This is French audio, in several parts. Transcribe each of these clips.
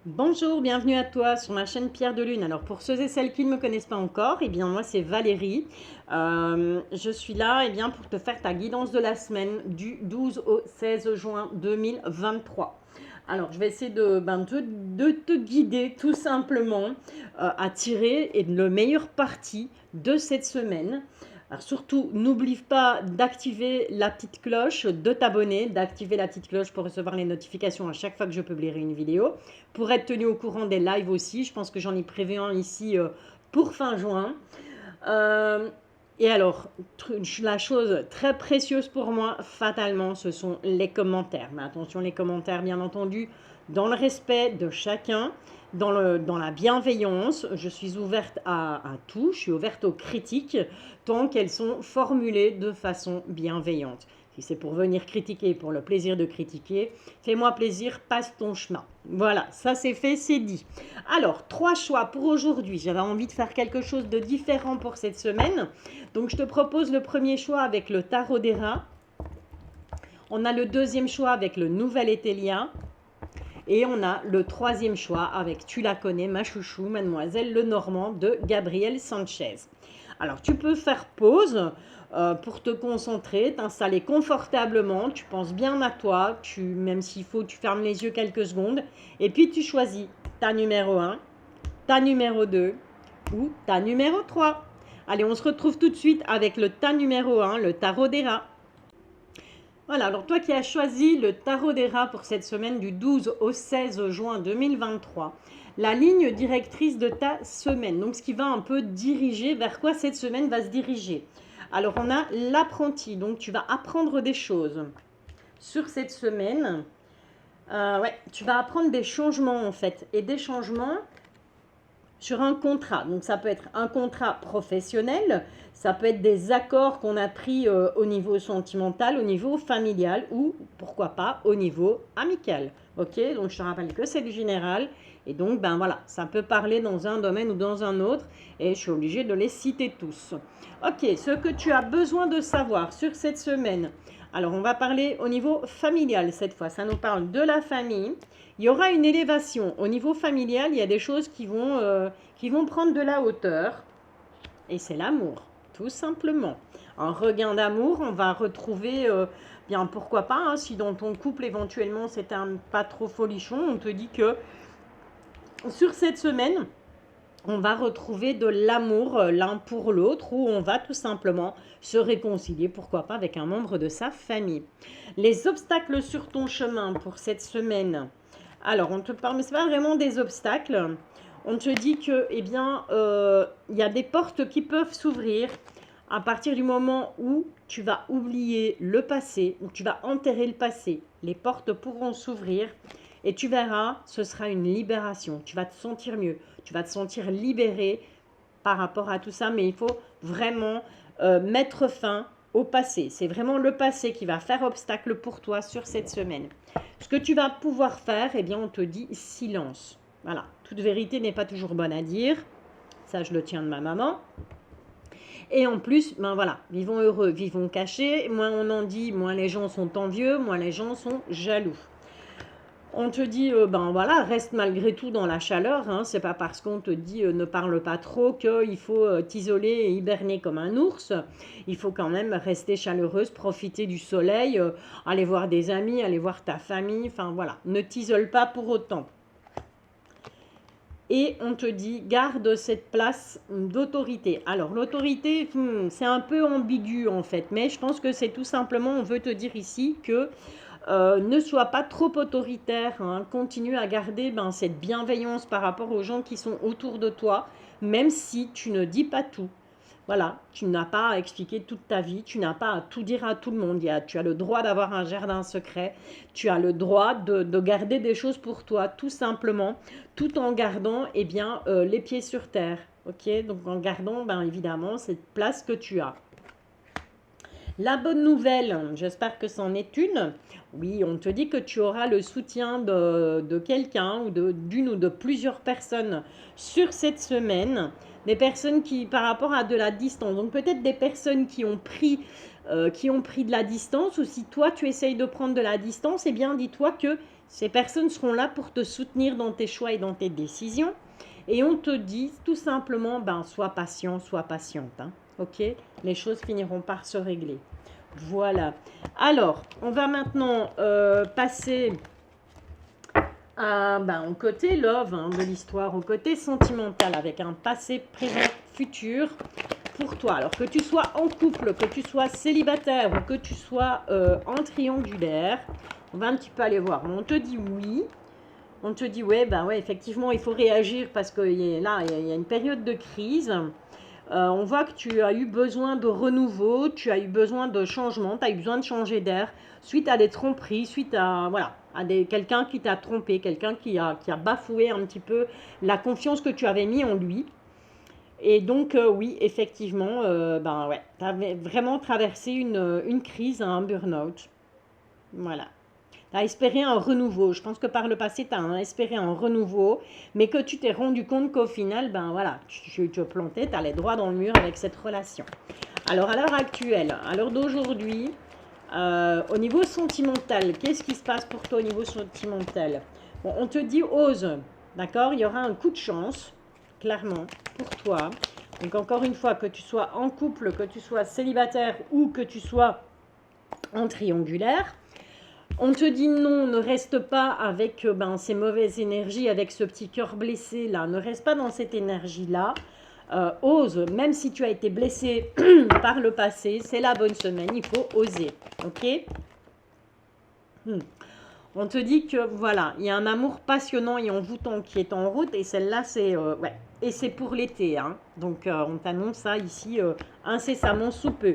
Bonjour, bienvenue à toi sur ma chaîne Pierre de Lune. Alors pour ceux et celles qui ne me connaissent pas encore, eh bien moi c'est Valérie. Je suis là pour te faire ta guidance de la semaine du 12 au 16 juin 2023. Alors je vais essayer de te guider tout simplement à tirer le meilleur parti de cette semaine. Alors surtout, n'oublie pas d'activer la petite cloche, de t'abonner, d'activer la petite cloche pour recevoir les notifications à chaque fois que je publierai une vidéo. Pour être tenu au courant des lives aussi, je pense que j'en ai prévu un ici pour fin juin. Euh, et alors, la chose très précieuse pour moi, fatalement, ce sont les commentaires. Mais attention, les commentaires, bien entendu, dans le respect de chacun, dans la bienveillance. Je suis ouverte à tout, je suis ouverte aux critiques, tant qu'elles sont formulées de façon bienveillante. Si c'est pour venir critiquer, pour le plaisir de critiquer, fais-moi plaisir, passe ton chemin. Voilà, ça c'est fait, c'est dit. Alors, 3 choix pour aujourd'hui. J'avais envie de faire quelque chose de différent pour cette semaine. Donc, je te propose le premier choix avec le tarot des rats. On a le deuxième choix avec le nouvel Étélia. Et on a le troisième choix avec, tu la connais, ma chouchou, Mademoiselle Lenormand de Gabriel Sanchez. Alors, tu peux faire pause pour te concentrer, t'installer confortablement, tu penses bien à toi, même s'il faut, tu fermes les yeux quelques secondes, et puis tu choisis ta numéro 1, ta numéro 2 ou ta numéro 3. Allez, on se retrouve tout de suite avec le ta numéro 1, le tarot des rats. Voilà, alors toi qui as choisi le tarot des rats pour cette semaine du 12 au 16 juin 2023, la ligne directrice de ta semaine, donc ce qui va un peu diriger, vers quoi cette semaine va se diriger. Alors on a l'apprenti, donc tu vas apprendre des choses sur cette semaine. Tu vas apprendre des changements en fait, et des changements sur un contrat. Donc ça peut être un contrat professionnel, ça peut être des accords qu'on a pris au niveau sentimental, au niveau familial ou pourquoi pas au niveau amical. Ok, donc je te rappelle que c'est du général et donc ben voilà, ça peut parler dans un domaine ou dans un autre et je suis obligée de les citer tous. Ok, ce que tu as besoin de savoir sur cette semaine. Alors on va parler au niveau familial cette fois, ça nous parle de la famille. Il y aura une élévation. Au niveau familial, il y a des choses qui vont prendre de la hauteur. Et c'est l'amour, tout simplement. Un regain d'amour, on va retrouver, bien pourquoi pas, hein, si dans ton couple éventuellement c'est un pas trop folichon, on te dit que sur cette semaine, on va retrouver de l'amour l'un pour l'autre ou on va tout simplement se réconcilier, pourquoi pas, avec un membre de sa famille. Les obstacles sur ton chemin pour cette semaine. Alors, on te parle, mais ce n'est pas vraiment des obstacles. On te dit que, il y a des portes qui peuvent s'ouvrir à partir du moment où tu vas oublier le passé, où tu vas enterrer le passé. Les portes pourront s'ouvrir et tu verras, ce sera une libération. Tu vas te sentir mieux, tu vas te sentir libéré par rapport à tout ça, mais il faut vraiment mettre fin au passé. C'est vraiment le passé qui va faire obstacle pour toi sur cette semaine. Ce que tu vas pouvoir faire, eh bien, on te dit silence. Voilà, toute vérité n'est pas toujours bonne à dire. Ça, je le tiens de ma maman. Et en plus, ben voilà, vivons heureux, vivons cachés. Moins on en dit, moins les gens sont envieux, moins les gens sont jaloux. On te dit, ben voilà, reste malgré tout dans la chaleur. Hein. C'est pas parce qu'on te dit ne parle pas trop qu'il faut t'isoler et hiberner comme un ours. Il faut quand même rester chaleureuse, profiter du soleil, aller voir des amis, aller voir ta famille. Enfin voilà, ne t'isole pas pour autant. Et on te dit, garde cette place d'autorité. Alors, l'autorité, c'est un peu ambigu en fait, mais je pense que c'est tout simplement, on veut te dire ici que ne sois pas trop autoritaire, hein. Continue à garder cette bienveillance par rapport aux gens qui sont autour de toi, même si tu ne dis pas tout. Voilà, tu n'as pas à expliquer toute ta vie, tu n'as pas à tout dire à tout le monde. Tu as le droit d'avoir un jardin secret, tu as le droit de garder des choses pour toi, tout simplement, tout en gardant les pieds sur terre. Ok, donc en gardant évidemment cette place que tu as. La bonne nouvelle, j'espère que c'en est une. Oui, on te dit que tu auras le soutien de quelqu'un ou d'une ou de plusieurs personnes sur cette semaine. Des personnes qui, par rapport à de la distance, donc peut-être des personnes qui ont pris de la distance, ou si toi tu essayes de prendre de la distance, eh bien dis-toi que Ces personnes seront là pour te soutenir dans tes choix et dans tes décisions. Et on te dit tout simplement, ben, sois patient, sois patiente. Hein, ok? Les choses finiront par se régler. Voilà. Alors, on va maintenant passer au côté love hein, de l'histoire, au côté sentimental, avec un passé, présent, futur pour toi. Alors, que tu sois en couple, que tu sois célibataire ou que tu sois en triangulaire, on va un petit peu aller voir. On te dit oui. On te dit ouais, effectivement, il faut réagir parce que là, il y a une période de crise. On voit que tu as eu besoin de renouveau, tu as eu besoin de changement, tu as eu besoin de changer d'air suite à des tromperies, suite à, voilà, à quelqu'un qui t'a trompé, quelqu'un qui a bafoué un petit peu la confiance que tu avais mis en lui. Et donc, oui, effectivement, tu avais vraiment traversé une crise, un burn-out. Voilà. Tu as espéré un renouveau. Je pense que par le passé, tu as espéré un renouveau, mais que tu t'es rendu compte qu'au final, tu te plantais, tu allais droit dans le mur avec cette relation. Alors, à l'heure actuelle, à l'heure d'aujourd'hui, au niveau sentimental, qu'est-ce qui se passe pour toi au niveau sentimental? Bon, on te dit ose, d'accord? Il y aura un coup de chance, clairement, pour toi. Donc, encore une fois, que tu sois en couple, que tu sois célibataire ou que tu sois en triangulaire, on te dit non, ne reste pas avec ces mauvaises énergies, avec ce petit cœur blessé là. Ne reste pas dans cette énergie-là. Ose, même si tu as été blessé par le passé, c'est la bonne semaine, il faut oser. Ok? On te dit que voilà, il y a un amour passionnant et envoûtant qui est en route et celle-là, c'est ouais. Et c'est pour l'été. Hein. Donc, on t'annonce ça ici incessamment sous peu.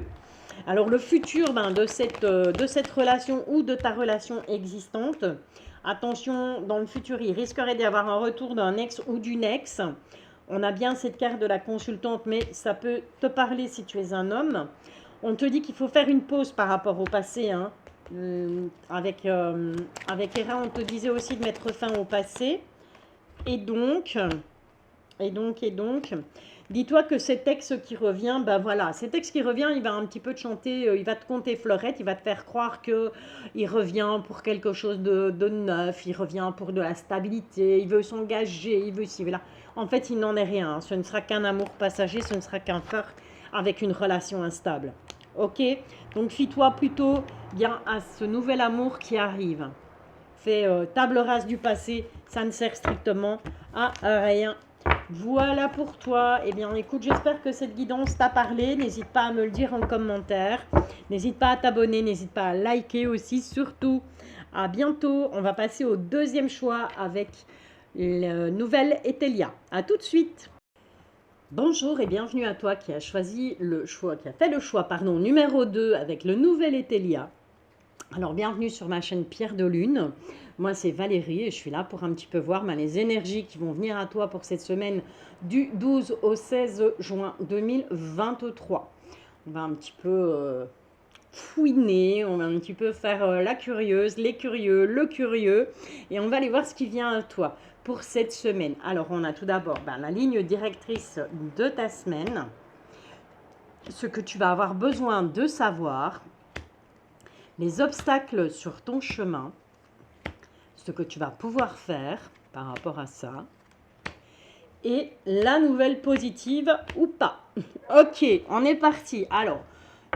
Alors, le futur de cette relation ou de ta relation existante, attention, dans le futur, il risquerait d'y avoir un retour d'un ex ou d'une ex. On a bien cette carte de la consultante, mais ça peut te parler si tu es un homme. On te dit qu'il faut faire une pause par rapport au passé. Hein. Avec Hera, on te disait aussi de mettre fin au passé. Et donc, dis-toi que cet ex qui revient, cet ex qui revient, il va un petit peu te chanter, il va te conter fleurette, il va te faire croire qu'il revient pour quelque chose de neuf, il revient pour de la stabilité, il veut s'engager, il veut ci, là. En fait, il n'en est rien, ce ne sera qu'un amour passager, ce ne sera qu'un flirt avec une relation instable. Ok? Donc, fie-toi plutôt bien à ce nouvel amour qui arrive. Fais table rase du passé, ça ne sert strictement à rien. Voilà pour toi. Eh bien, écoute, j'espère que cette guidance t'a parlé. N'hésite pas à me le dire en commentaire. N'hésite pas à t'abonner, n'hésite pas à liker aussi. Surtout, à bientôt. On va passer au deuxième choix avec le nouvel Etelia. À tout de suite. Bonjour et bienvenue à toi qui a choisi le choix, qui a fait le choix, numéro 2 avec le nouvel Etelia. Alors, bienvenue sur ma chaîne Pierre de Lune. Moi, c'est Valérie et je suis là pour un petit peu voir les énergies qui vont venir à toi pour cette semaine du 12 au 16 juin 2023. On va un petit peu fouiner, on va un petit peu faire la curieuse, les curieux, le curieux et on va aller voir ce qui vient à toi pour cette semaine. Alors, on a tout d'abord la ligne directrice de ta semaine, ce que tu vas avoir besoin de savoir, les obstacles sur ton chemin, ce que tu vas pouvoir faire par rapport à ça, et la nouvelle positive ou pas. Ok, on est parti. Alors,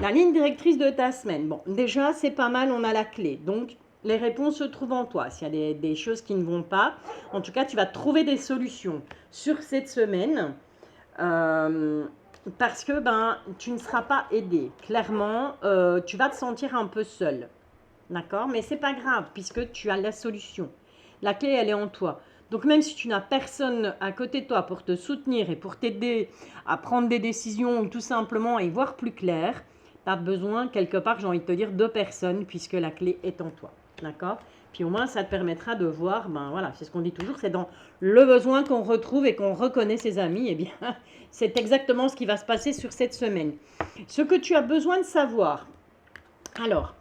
la ligne directrice de ta semaine. Bon, déjà, c'est pas mal, on a la clé. Donc, les réponses se trouvent en toi. S'il y a des choses qui ne vont pas, en tout cas, tu vas trouver des solutions sur cette semaine. Parce que tu ne seras pas aidé. Clairement, tu vas te sentir un peu seul. D'accord? Mais c'est pas grave puisque tu as la solution. La clé, elle est en toi. Donc même si tu n'as personne à côté de toi pour te soutenir et pour t'aider à prendre des décisions ou tout simplement à y voir plus clair, tu as besoin quelque part, j'ai envie de te dire, de personnes puisque la clé est en toi. D'accord? Puis au moins, ça te permettra de voir, voilà, c'est ce qu'on dit toujours, c'est dans le besoin qu'on retrouve et qu'on reconnaît ses amis. Eh bien, c'est exactement ce qui va se passer sur cette semaine. Ce que tu as besoin de savoir. Alors,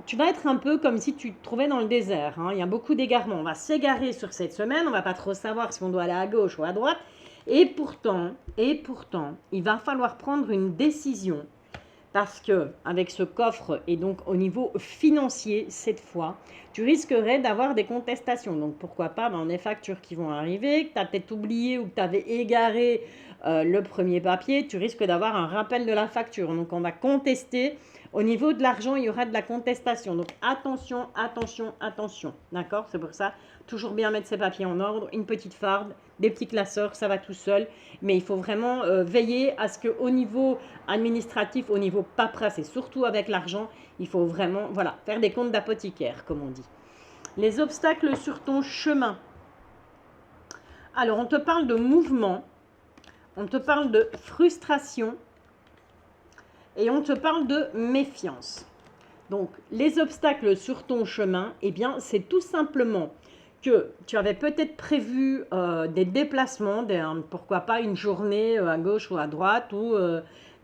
tu vas être un peu comme si tu te trouvais dans le désert. Hein. Il y a beaucoup d'égarements. On va s'égarer sur cette semaine. On ne va pas trop savoir si on doit aller à gauche ou à droite. Et pourtant, il va falloir prendre une décision Parce que avec ce coffre et donc au niveau financier, cette fois, tu risquerais d'avoir des contestations. Donc pourquoi pas des factures qui vont arriver, que tu as peut-être oublié ou que tu avais égaré le premier papier, tu risques d'avoir un rappel de la facture. Donc on va contester. Au niveau de l'argent, il y aura de la contestation. Donc attention, attention, attention. D'accord? C'est pour ça, toujours bien mettre ses papiers en ordre, une petite farde, des petits classeurs, ça va tout seul. Mais il faut vraiment veiller à ce qu'au niveau administratif, au niveau paperasse et surtout avec l'argent, il faut vraiment faire des comptes d'apothicaire, comme on dit. Les obstacles sur ton chemin. Alors, on te parle de mouvement, on te parle de frustration et on te parle de méfiance. Donc, les obstacles sur ton chemin, eh bien, c'est tout simplement que tu avais peut-être prévu des déplacements, pourquoi pas une journée à gauche ou à droite, ou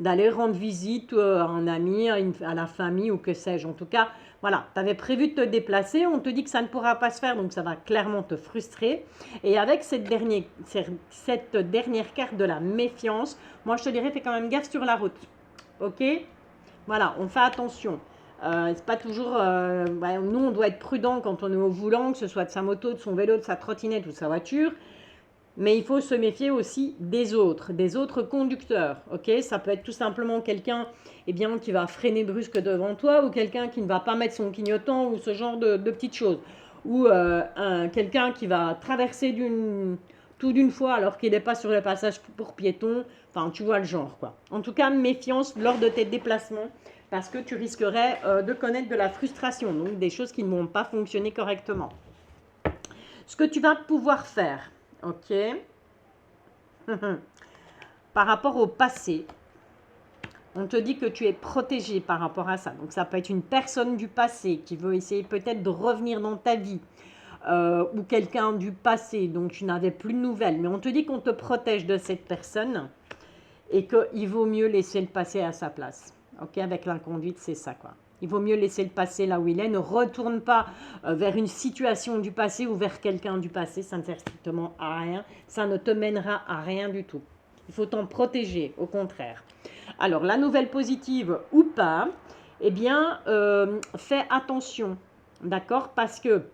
d'aller rendre visite à un ami, à la famille ou que sais-je. En tout cas, voilà, tu avais prévu de te déplacer, on te dit que ça ne pourra pas se faire, donc ça va clairement te frustrer. Et avec cette dernière carte de la méfiance, moi je te dirais, fais quand même gaffe sur la route. Ok? Voilà, on fait attention. C'est pas toujours. Nous, on doit être prudent quand on est au volant, que ce soit de sa moto, de son vélo, de sa trottinette ou de sa voiture. Mais il faut se méfier aussi des autres conducteurs. Ok, ça peut être tout simplement quelqu'un qui va freiner brusque devant toi ou quelqu'un qui ne va pas mettre son clignotant ou ce genre de petites choses. Ou quelqu'un qui va traverser tout d'une fois alors qu'il n'est pas sur le passage pour piétons. Enfin, tu vois le genre, quoi. En tout cas, méfiance lors de tes déplacements parce que tu risquerais de connaître de la frustration, donc des choses qui ne vont pas fonctionner correctement. Ce que tu vas pouvoir faire, ok, par rapport au passé, on te dit que tu es protégé par rapport à ça. Donc, ça peut être une personne du passé qui veut essayer peut-être de revenir dans ta vie ou quelqu'un du passé dont tu n'avais plus de nouvelles. Mais on te dit qu'on te protège de cette personne et qu'il vaut mieux laisser le passé à sa place. Ok, avec l'inconduite, c'est ça, quoi. Il vaut mieux laisser le passé là où il est. Ne retourne pas vers une situation du passé ou vers quelqu'un du passé. Ça ne sert strictement à rien. Ça ne te mènera à rien du tout. Il faut t'en protéger, au contraire. Alors, la nouvelle positive ou pas, eh bien, fais attention, d'accord? Parce que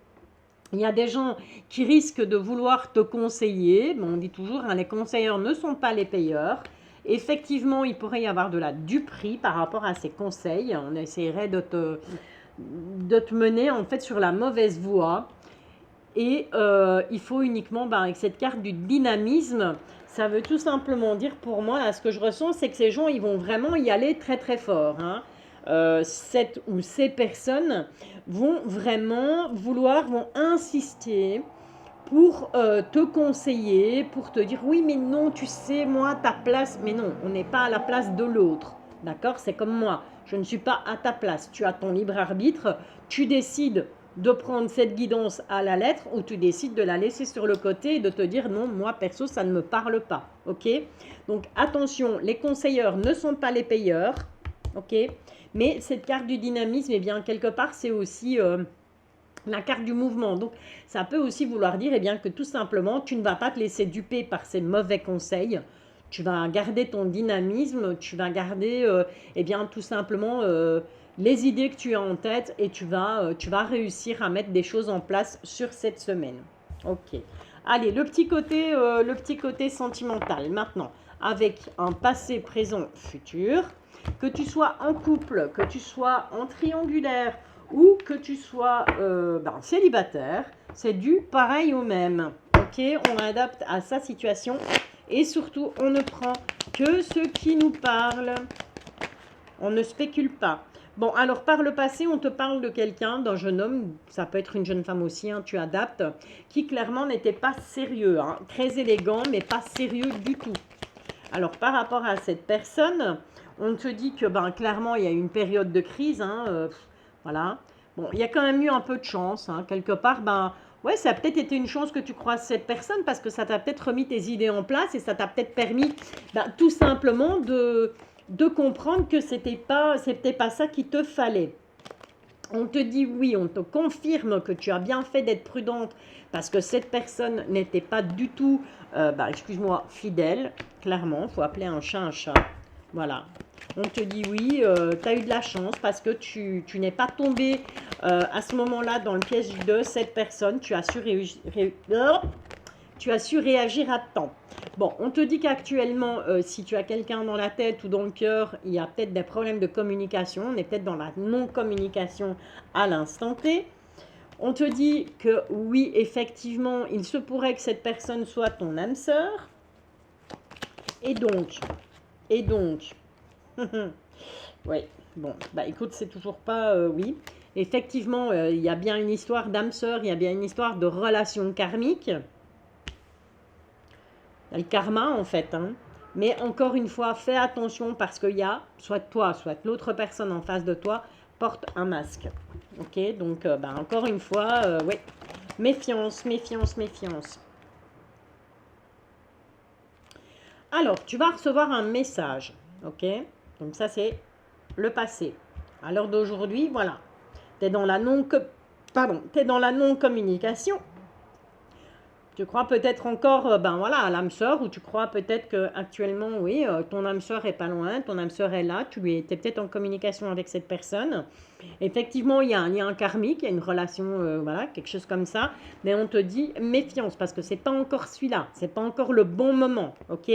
il y a des gens qui risquent de vouloir te conseiller. Bon, on dit toujours, les conseilleurs ne sont pas les payeurs. Effectivement, il pourrait y avoir de la duperie par rapport à ces conseils. On essaierait de te mener en fait sur la mauvaise voie. Et il faut uniquement, avec cette carte du dynamisme, ça veut tout simplement dire pour moi, là, ce que je ressens, c'est que ces gens, ils vont vraiment y aller très très fort. Cette ou ces personnes vont vraiment vont insister pour te conseiller, pour te dire oui mais non, tu sais, moi, ta place, mais non, on n'est pas à la place de l'autre, d'accord? C'est comme moi, je ne suis pas à ta place, tu as ton libre arbitre, tu décides de prendre cette guidance à la lettre ou tu décides de la laisser sur le côté et de te dire non, moi perso, ça ne me parle pas, ok? Donc attention, les conseilleurs ne sont pas les payeurs, ok? Mais cette carte du dynamisme, eh bien, quelque part, c'est aussi la carte du mouvement. Donc, ça peut aussi vouloir dire que tout simplement, tu ne vas pas te laisser duper par ces mauvais conseils. Tu vas garder ton dynamisme, tu vas garder tout simplement les idées que tu as en tête et tu vas réussir à mettre des choses en place sur cette semaine. Ok. Allez, le petit côté sentimental. Maintenant, avec un passé, présent, futur. Que tu sois en couple, que tu sois en triangulaire ou que tu sois célibataire, c'est du pareil au même. Ok, on adapte à sa situation et surtout, on ne prend que ce qui nous parle. On ne spécule pas. Bon, alors par le passé, on te parle de quelqu'un, d'un jeune homme, ça peut être une jeune femme aussi, tu adaptes, qui clairement n'était pas sérieux, très élégant, mais pas sérieux du tout. Alors par rapport à cette personne, on te dit que clairement il y a eu une période de crise, voilà. Bon, il y a quand même eu un peu de chance, quelque part, ouais, ça a peut-être été une chance que tu croises cette personne parce que ça t'a peut-être remis tes idées en place et ça t'a peut-être permis tout simplement de comprendre que c'était pas ça qu'il te fallait. On te dit oui, on te confirme que tu as bien fait d'être prudente parce que cette personne n'était pas du tout, excuse-moi, fidèle. Clairement, il faut appeler un chat un chat. Voilà. On te dit oui, tu as eu de la chance parce que tu n'es pas tombé à ce moment-là dans le piège de cette personne. Tu as su réagir à temps. Bon, on te dit qu'actuellement, si tu as quelqu'un dans la tête ou dans le cœur, il y a peut-être des problèmes de communication. On est peut-être dans la non-communication à l'instant T. On te dit que oui, effectivement, il se pourrait que cette personne soit ton âme sœur. Et donc, oui, bon, bah écoute, c'est toujours pas oui. Effectivement, il y a bien une histoire d'âme sœur, il y a bien une histoire de relation karmique. Le karma en fait, hein. Mais encore une fois, fais attention parce qu'il y a, soit toi, soit l'autre personne en face de toi, porte un masque. Ok, donc bah, encore une fois, oui, méfiance, méfiance, méfiance. Alors, tu vas recevoir un message, ok? Donc ça, c'est le passé. À l'heure d'aujourd'hui, voilà. Tu es dans la non-communication. Tu crois peut-être encore ben voilà, à l'âme sœur, ou tu crois peut-être qu'actuellement, oui, ton âme sœur est pas loin, ton âme sœur est là, tu es peut-être en communication avec cette personne. Effectivement, il y a un lien karmique, il y a une relation, voilà, quelque chose comme ça, mais on te dit méfiance parce que c'est pas encore celui-là, c'est pas encore le bon moment, ok?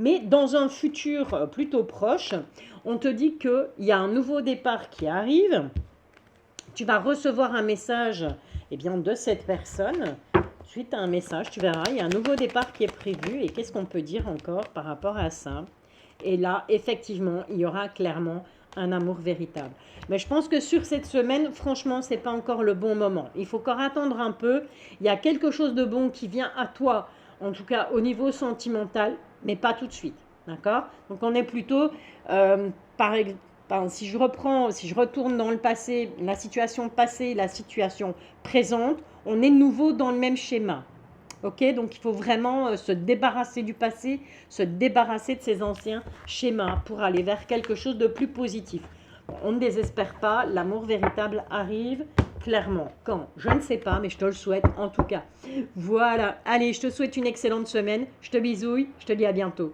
Mais dans un futur plutôt proche, on te dit qu'il y a un nouveau départ qui arrive, tu vas recevoir un message eh bien, de cette personne. Suite à un message, tu verras, il y a un nouveau départ qui est prévu. Et qu'est-ce qu'on peut dire encore par rapport à ça? Et là, effectivement, il y aura clairement un amour véritable. Mais je pense que sur cette semaine, franchement, ce n'est pas encore le bon moment. Il faut encore attendre un peu. Il y a quelque chose de bon qui vient à toi, en tout cas au niveau sentimental, mais pas tout de suite. D'accord? Donc on est plutôt, par exemple, si je retourne dans le passé, la situation passée, la situation présente, on est nouveau dans le même schéma. Ok, donc il faut vraiment se débarrasser du passé, se débarrasser de ces anciens schémas pour aller vers quelque chose de plus positif. On ne désespère pas, l'amour véritable arrive clairement. Quand? Je ne sais pas, mais je te le souhaite en tout cas. Voilà, allez, je te souhaite une excellente semaine. Je te bisouille, je te dis à bientôt.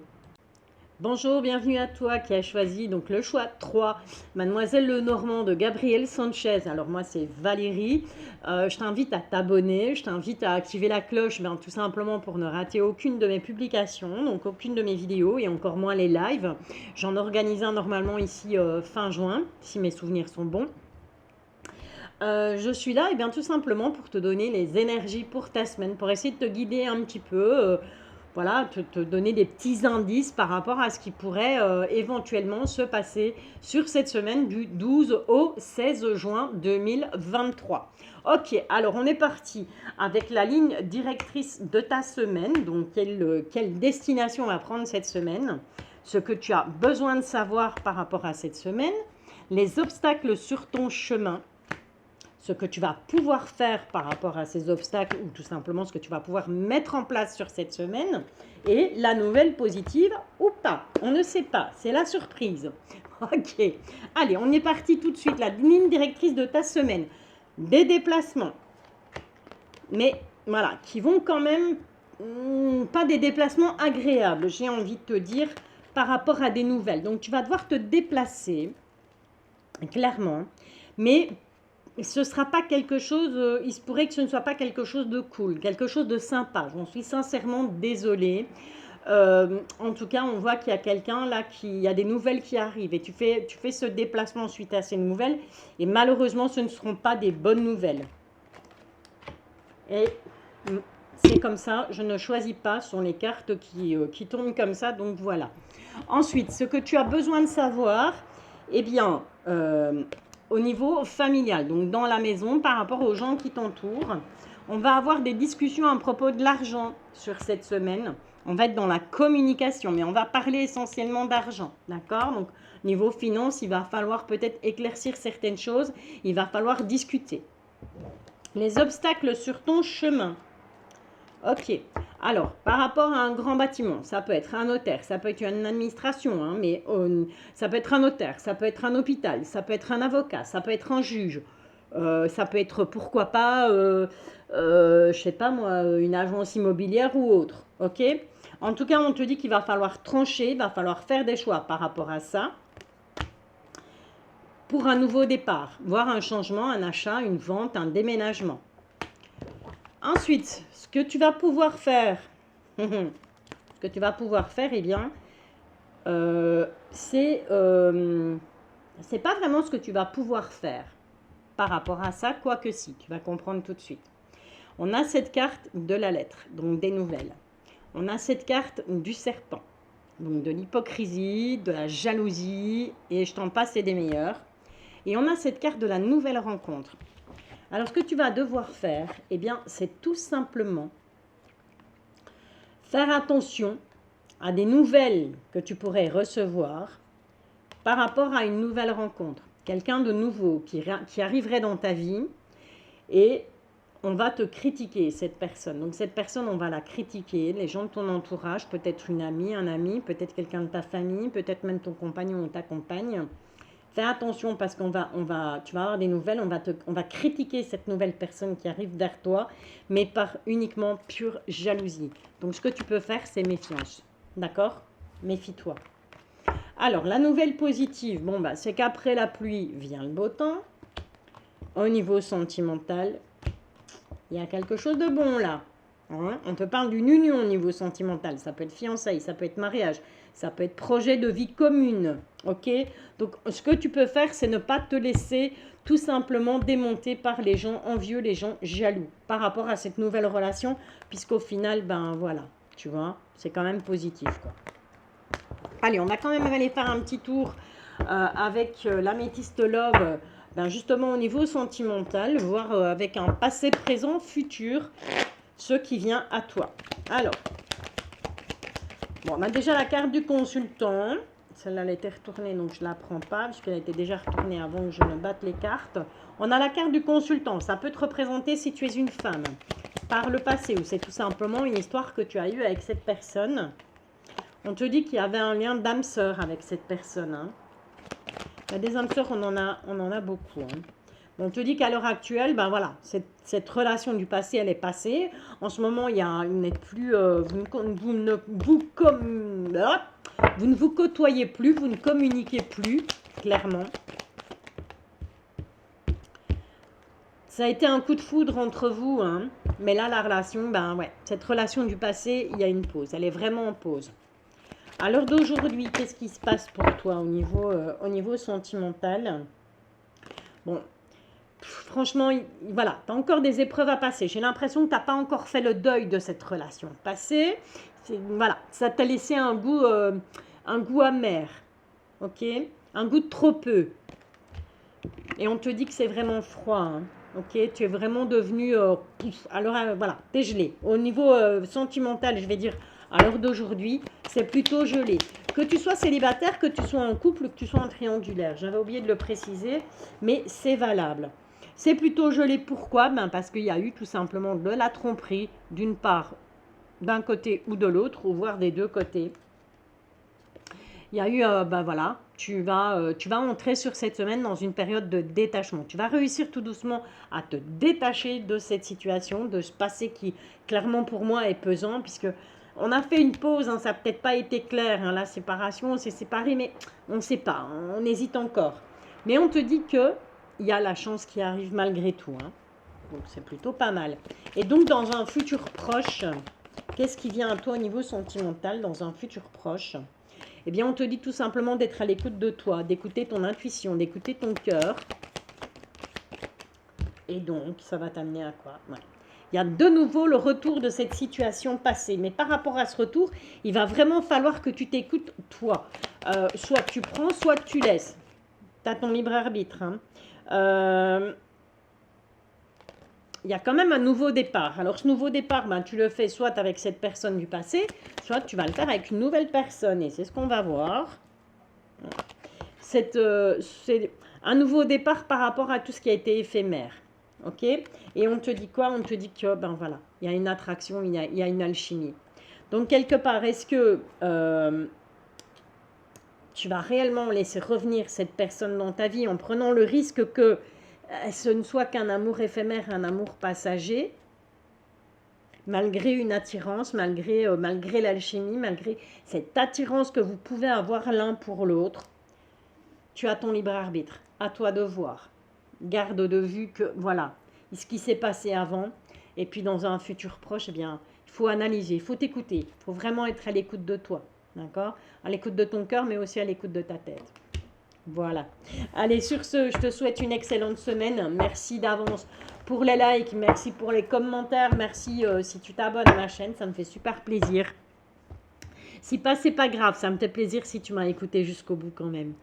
Bonjour, bienvenue à toi qui as choisi donc le choix 3, Mademoiselle Lenormand de Gabriel Sanchez. Alors moi c'est Valérie, je t'invite à t'abonner, je t'invite à activer la cloche tout simplement pour ne rater aucune de mes publications, donc aucune de mes vidéos et encore moins les lives. J'en organise un normalement ici fin juin, si mes souvenirs sont bons. Je suis là tout simplement pour te donner les énergies pour ta semaine, pour essayer de te guider un petit peu, voilà, te donner des petits indices par rapport à ce qui pourrait éventuellement se passer sur cette semaine du 12 au 16 juin 2023. Ok, alors on est parti avec la ligne directrice de ta semaine. Donc, quelle destination va prendre cette semaine? Ce que tu as besoin de savoir par rapport à cette semaine, les obstacles sur ton chemin, ce que tu vas pouvoir faire par rapport à ces obstacles ou tout simplement ce que tu vas pouvoir mettre en place sur cette semaine et la nouvelle positive ou pas. On ne sait pas, c'est la surprise. Ok, allez, on est parti tout de suite. La ligne directrice de ta semaine, des déplacements, mais voilà, qui vont quand même, pas des déplacements agréables, j'ai envie de te dire, par rapport à des nouvelles. Donc tu vas devoir te déplacer, clairement, mais ce ne sera pas quelque chose, il se pourrait que ce ne soit pas quelque chose de cool, quelque chose de sympa. J'en suis sincèrement désolée. En tout cas, on voit qu'il y a quelqu'un là, il y a des nouvelles qui arrivent et tu fais ce déplacement suite à ces nouvelles et malheureusement, ce ne seront pas des bonnes nouvelles. Et c'est comme ça, je ne choisis pas, ce sont les cartes qui tournent comme ça, donc voilà. Ensuite, ce que tu as besoin de savoir, eh bien, au niveau familial, donc dans la maison, par rapport aux gens qui t'entourent, on va avoir des discussions à propos de l'argent sur cette semaine. On va être dans la communication, mais on va parler essentiellement d'argent, d'accord? Donc, niveau finance, il va falloir peut-être éclaircir certaines choses, il va falloir discuter. Les obstacles sur ton chemin. Ok, alors par rapport à un grand bâtiment, ça peut être un notaire, ça peut être une administration, hein, mais ça peut être un notaire, ça peut être un hôpital, ça peut être un avocat, ça peut être un juge, ça peut être pourquoi pas, je sais pas moi, une agence immobilière ou autre. Ok, En tout cas, on te dit qu'il va falloir trancher, il va falloir faire des choix par rapport à ça. Pour un nouveau départ, voire un changement, un achat, une vente, un déménagement. Ensuite, ce que tu vas pouvoir faire, eh bien, c'est pas vraiment ce que tu vas pouvoir faire par rapport à ça, quoique si, tu vas comprendre tout de suite. On a cette carte de la lettre, donc des nouvelles. On a cette carte du serpent, donc de l'hypocrisie, de la jalousie, et je t'en passe, c'est des meilleurs. Et on a cette carte de la nouvelle rencontre. Alors, ce que tu vas devoir faire, eh bien, c'est tout simplement faire attention à des nouvelles que tu pourrais recevoir par rapport à une nouvelle rencontre. Quelqu'un de nouveau qui arriverait dans ta vie et on va te critiquer, cette personne. Donc, cette personne, on va la critiquer. Les gens de ton entourage, peut-être une amie, un ami, peut-être quelqu'un de ta famille, peut-être même ton compagnon ou ta compagne. Fais attention parce tu vas avoir des nouvelles, on va critiquer cette nouvelle personne qui arrive vers toi, mais par uniquement pure jalousie. Donc, ce que tu peux faire, c'est méfiance. D'accord? Méfie-toi. Alors, la nouvelle positive, bon, c'est qu'après la pluie vient le beau temps. Au niveau sentimental, il y a quelque chose de bon là. Hein? On te parle d'une union au niveau sentimental. Ça peut être fiançailles, ça peut être mariage, ça peut être projet de vie commune. Ok? Donc, ce que tu peux faire, c'est ne pas te laisser tout simplement démonter par les gens envieux, les gens jaloux par rapport à cette nouvelle relation, puisqu'au final, ben voilà, tu vois, c'est quand même positif, quoi. Allez, on va quand même aller faire un petit tour avec l'améthyste love, ben justement au niveau sentimental, voir avec un passé, présent, futur, ce qui vient à toi. Alors, bon, on a déjà la carte du consultant. Celle-là, elle a été retournée, donc je ne la prends pas, puisqu'elle a été déjà retournée avant que je ne batte les cartes. On a la carte du consultant. Ça peut te représenter si tu es une femme par le passé, ou c'est tout simplement une histoire que tu as eue avec cette personne. On te dit qu'il y avait un lien d'âme-sœur avec cette personne. Hein. Il y a des âmes sœurs, on en a beaucoup. Hein. On te dit qu'à l'heure actuelle, ben voilà, cette relation du passé, elle est passée. En ce moment, vous n'êtes plus, vous ne vous côtoyez plus, vous ne communiquez plus, clairement. Ça a été un coup de foudre entre vous, hein. Mais là, la relation, ben ouais, cette relation du passé, il y a une pause. Elle est vraiment en pause. À l'heure d'aujourd'hui, qu'est-ce qui se passe pour toi au niveau sentimental? Bon, franchement, voilà, tu as encore des épreuves à passer. J'ai l'impression que tu n'as pas encore fait le deuil de cette relation passée. Voilà, ça t'a laissé un goût amer, ok? Un goût de trop peu. Et on te dit que c'est vraiment froid, hein. Ok, tu es vraiment devenu, alors voilà, t'es gelé. Au niveau sentimental, je vais dire, à l'heure d'aujourd'hui, c'est plutôt gelé. Que tu sois célibataire, que tu sois en couple, que tu sois en triangulaire. J'avais oublié de le préciser, mais c'est valable. C'est plutôt gelé, pourquoi? Ben parce qu'il y a eu tout simplement de la tromperie, d'une part, d'un côté ou de l'autre, ou voire des deux côtés. Il y a eu, ben voilà, tu vas entrer sur cette semaine dans une période de détachement. Tu vas réussir tout doucement à te détacher de cette situation, de ce passé qui, clairement pour moi, est pesant, puisque on a fait une pause, hein, ça n'a peut-être pas été clair, hein, la séparation, on s'est séparés, mais on ne sait pas, hein, on hésite encore. Mais on te dit qu'il y a la chance qui arrive malgré tout. Hein. Donc c'est plutôt pas mal. Et donc dans un futur proche, qu'est-ce qui vient à toi au niveau sentimental dans un futur proche? Eh bien, on te dit tout simplement d'être à l'écoute de toi, d'écouter ton intuition, d'écouter ton cœur. Et donc, ça va t'amener à quoi? Ouais. Il y a de nouveau le retour de cette situation passée. Mais par rapport à ce retour, il va vraiment falloir que tu t'écoutes toi. Soit tu prends, soit tu laisses. Tu as ton libre arbitre. Hein. Il y a quand même un nouveau départ. Alors, ce nouveau départ, ben, tu le fais soit avec cette personne du passé, soit tu vas le faire avec une nouvelle personne. Et c'est ce qu'on va voir. C'est un nouveau départ par rapport à tout ce qui a été éphémère. Ok? Et on te dit quoi? On te dit que, ben voilà, il y a une attraction, il y a une alchimie. Donc, quelque part, est-ce que tu vas réellement laisser revenir cette personne dans ta vie en prenant le risque que ce ne soit qu'un amour éphémère, un amour passager, malgré une attirance, malgré l'alchimie, malgré cette attirance que vous pouvez avoir l'un pour l'autre, tu as ton libre arbitre. À toi de voir. Garde de vue que, voilà, ce qui s'est passé avant. Et puis dans un futur proche, eh bien, il faut analyser, il faut t'écouter. Il faut vraiment être à l'écoute de toi. D'accord? À l'écoute de ton cœur, mais aussi à l'écoute de ta tête. Voilà. Allez, sur ce, je te souhaite une excellente semaine. Merci d'avance pour les likes, merci pour les commentaires, merci si tu t'abonnes à ma chaîne, ça me fait super plaisir. Si pas, c'est pas grave, ça me fait plaisir si tu m'as écouté jusqu'au bout quand même.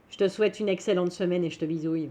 Je te souhaite une excellente semaine et je te bisouille.